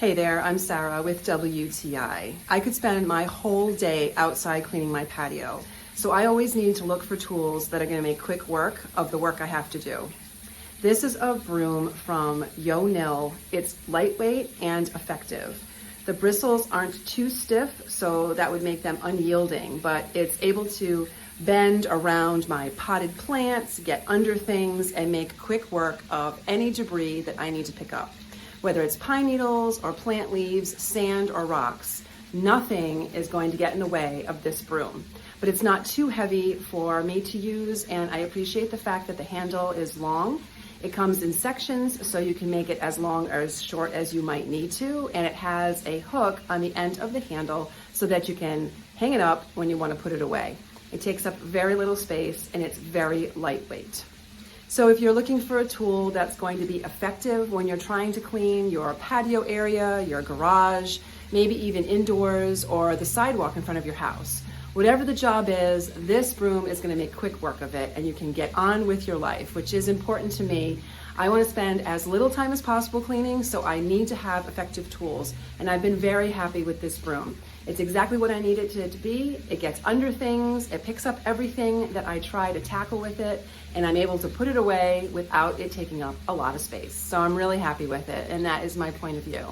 Hey there, I'm Sarah with WTI. I could spend my whole day outside cleaning my patio, so I always need to look for tools that are going to make quick work of the work I have to do. This is a broom from YONILL. It's lightweight and effective. The bristles aren't too stiff, so that would make them unyielding, but it's able to bend around my potted plants, get under things, and make quick work of any debris that I need to pick up. Whether it's pine needles or plant leaves, sand or rocks, nothing is going to get in the way of this broom. But it's not too heavy for me to use, and I appreciate the fact that the handle is long. It comes in sections, so you can make it as long or as short as you might need to, and it has a hook on the end of the handle so that you can hang it up when you want to put it away. It takes up very little space, and it's very lightweight. So if you're looking for a tool that's going to be effective when you're trying to clean your patio area, your garage, maybe even indoors or the sidewalk in front of your house, whatever the job is, this broom is going to make quick work of it, and you can get on with your life, which is important to me. I want to spend as little time as possible cleaning, so I need to have effective tools, and I've been very happy with this broom. It's exactly what I need it to be. It gets under things, it picks up everything that I try to tackle with it, and I'm able to put it away without it taking up a lot of space. So I'm really happy with it, and that is my point of view.